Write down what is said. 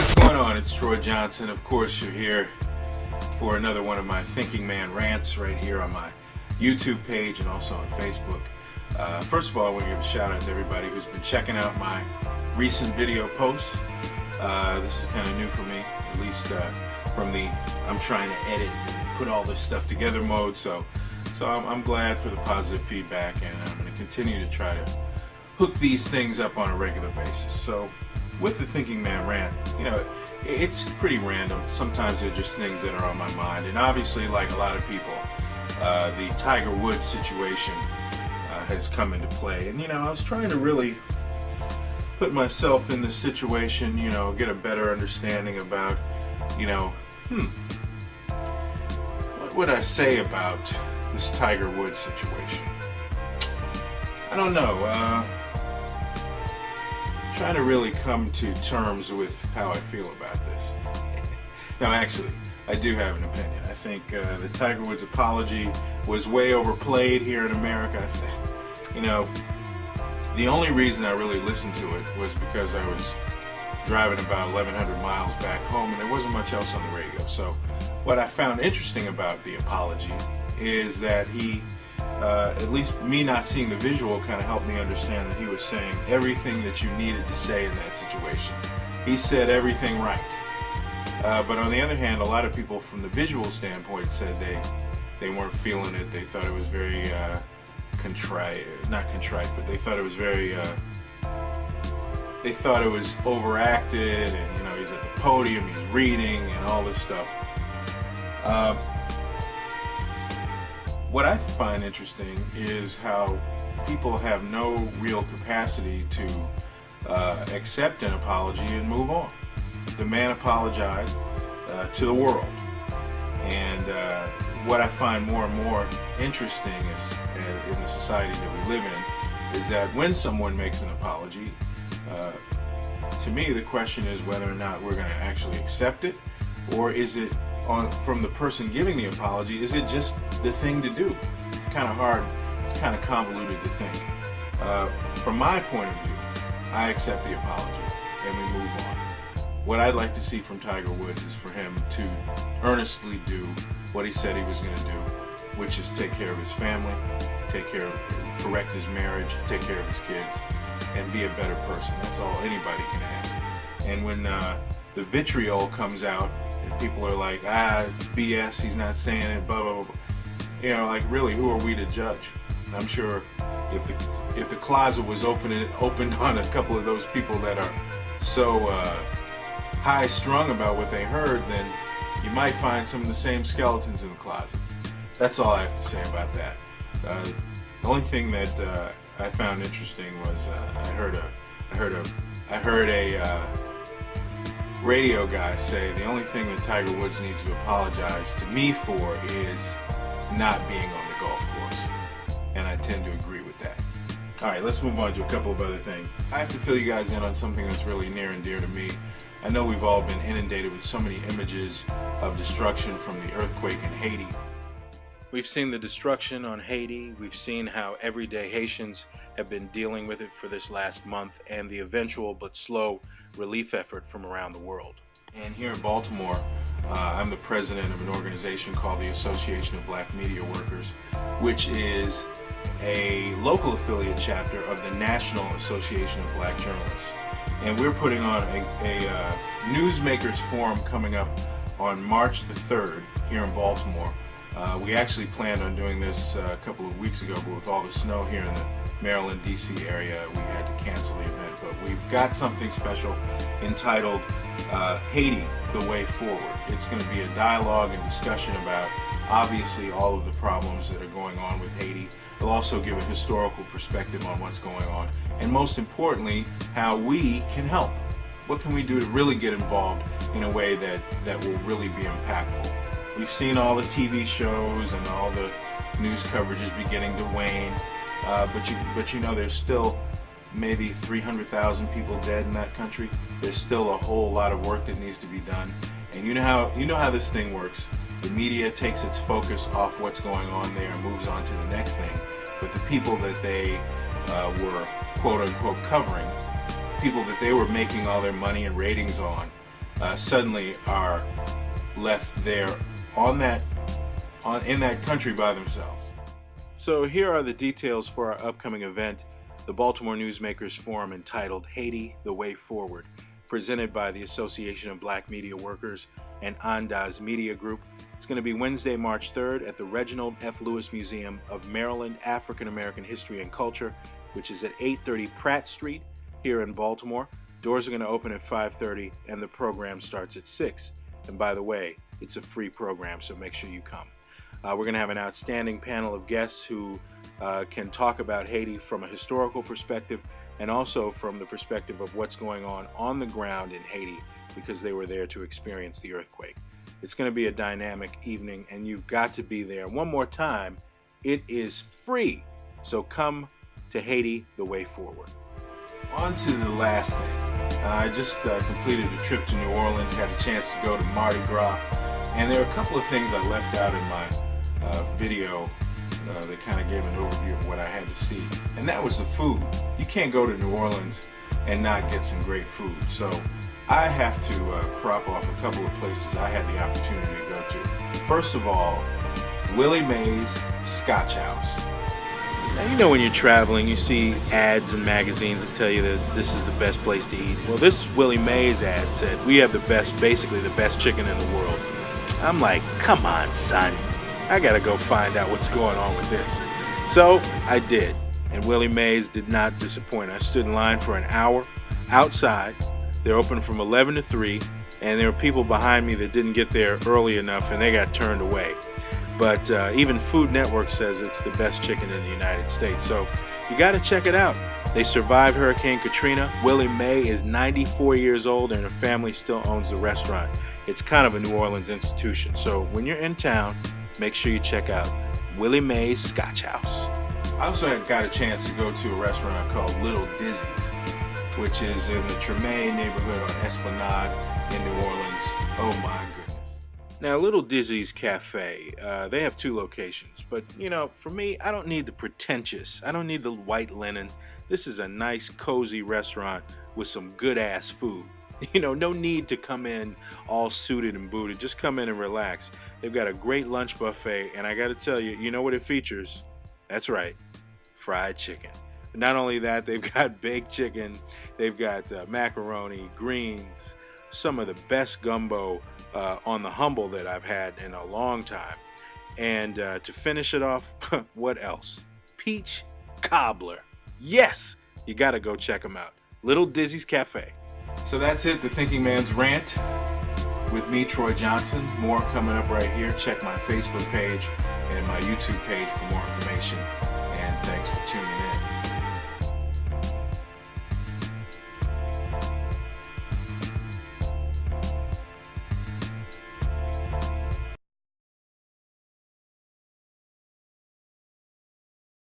what's going on? It's Troy Johnson. Of course, you're here for another one of my Thinking Man rants right here on my YouTube page and also on Facebook. First of all, I want to give a shout out to everybody who's been checking out my recent video posts. This is kind of new for me, at least from the I'm trying to edit and put all this stuff together mode. So I'm glad for the positive feedback, and I'm going to continue to try to hook these things up on a regular basis. So with the Thinking Man rant, it's pretty random. Sometimes they're just things that are on my mind, and obviously, like a lot of people, the Tiger Woods situation has come into play. And I was trying to really put myself in this situation, get a better understanding about, what would I say about this Tiger Woods situation? I don't know. Trying to really come to terms with how I feel about this. No, actually, I do have an opinion. I think the Tiger Woods apology was way overplayed here in America. The only reason I really listened to it was because I was driving about 1,100 miles back home and there wasn't much else on the radio. So what I found interesting about the apology is that he, at least me not seeing the visual, kind of helped me understand that he was saying everything that you needed to say in that situation. He said everything right. But on the other hand, a lot of people from the visual standpoint said they weren't feeling it. They thought it was very not contrite, but they thought it was very, they thought it was overacted, and he's at the podium, he's reading, and all this stuff. What I find interesting is how people have no real capacity to accept an apology and move on. The man apologized to the world. And what I find more and more interesting is, in the society that we live in, is that when someone makes an apology, to me the question is whether or not we're going to actually accept it, or is it from the person giving the apology, is it just the thing to do? It's kind of hard, it's kind of convoluted to think. From my point of view, I accept the apology and we move on. What I'd like to see from Tiger Woods is for him to earnestly do what he said he was going to do, which is take care of his family, correct his marriage, take care of his kids, and be a better person. That's all anybody can ask. And when the vitriol comes out, and people are like, it's BS, he's not saying it, blah, blah, blah. Like, really, who are we to judge? I'm sure if the closet was opened on a couple of those people that are so high-strung about what they heard, then you might find some of the same skeletons in the closet. That's all I have to say about that. The only thing that I found interesting was I heard a radio guy say the only thing that Tiger Woods needs to apologize to me for is not being on the golf course, and I tend to agree with that. All right, let's move on to a couple of other things. I have to fill you guys in on something that's really near and dear to me. I know we've all been inundated with so many images of destruction from the earthquake in Haiti. We've seen the destruction on Haiti. We've seen how everyday Haitians have been dealing with it for this last month, and the eventual but slow relief effort from around the world. And here in Baltimore, I'm the president of an organization called the Association of Black Media Workers, which is a local affiliate chapter of the National Association of Black Journalists. And we're putting on a Newsmakers Forum coming up on March the 3rd here in Baltimore. We actually planned on doing this a couple of weeks ago, but with all the snow here in the Maryland, D.C. area, we had to cancel the event. But we've got something special entitled Haiti, the Way Forward. It's going to be a dialogue and discussion about, obviously, all of the problems that are going on with Haiti. We'll also give a historical perspective on what's going on, and most importantly, how we can help. What can we do to really get involved in a way that will really be impactful? We've seen all the TV shows and all the news coverage is beginning to wane, but there's still maybe 300,000 people dead in that country. There's still a whole lot of work that needs to be done, and you know how this thing works. The media takes its focus off what's going on there and moves on to the next thing. But the people that they were quote unquote covering, people that they were making all their money and ratings on, suddenly are left there in that country by themselves. So here are the details for our upcoming event, the Baltimore Newsmakers Forum entitled Haiti, the Way Forward, presented by the Association of Black Media Workers and Andaz Media Group. It's going to be Wednesday, March 3rd at the Reginald F. Lewis Museum of Maryland African American History and Culture, which is at 830 Pratt Street here in Baltimore. Doors are going to open at 5:30 and the program starts at 6. And by the way, it's a free program, so make sure you come. We're going to have an outstanding panel of guests who can talk about Haiti from a historical perspective and also from the perspective of what's going on the ground in Haiti, because they were there to experience the earthquake. It's going to be a dynamic evening, and you've got to be there. One more time, it is free. So come to Haiti, the Way Forward. On to the last thing. I just completed a trip to New Orleans, had a chance to go to Mardi Gras, and there are a couple of things I left out in my video that kind of gave an overview of what I had to see, and that was the food. You can't go to New Orleans and not get some great food, so I have to prop off a couple of places I had the opportunity to go to. First of all, Willie Mae's Scotch House. Now, you know when you're traveling, you see ads in magazines that tell you that this is the best place to eat. Well, this Willie Mae's ad said, we have basically the best chicken in the world. I'm like, come on, son. I gotta go find out what's going on with this. So I did, and Willie Mae's did not disappoint. I stood in line for an hour outside. They're open from 11 to 3, and there were people behind me that didn't get there early enough, and they got turned away. But even Food Network says it's the best chicken in the United States, so you got to check it out. They survived Hurricane Katrina. Willie Mae is 94 years old, and her family still owns the restaurant. It's kind of a New Orleans institution, so when you're in town, make sure you check out Willie Mae's Scotch House. I also got a chance to go to a restaurant called Little Dizzy's, which is in the Treme neighborhood on Esplanade in New Orleans. Oh my goodness. Now, Little Dizzy's Cafe, they have 2 locations, but for me, I don't need the pretentious. I don't need the white linen. This is a nice, cozy restaurant with some good-ass food. No need to come in all suited and booted. Just come in and relax. They've got a great lunch buffet, and I got to tell you, you know what it features? That's right, fried chicken. Not only that, they've got baked chicken, they've got macaroni, greens, some of the best gumbo on the humble that I've had in a long time. And to finish it off, what else? Peach cobbler. Yes, you got to go check them out. Little Dizzy's Cafe. So that's it, the Thinking Man's Rant with me, Troy Johnson. More coming up right here. Check my Facebook page and my YouTube page for more information. And thanks for tuning in.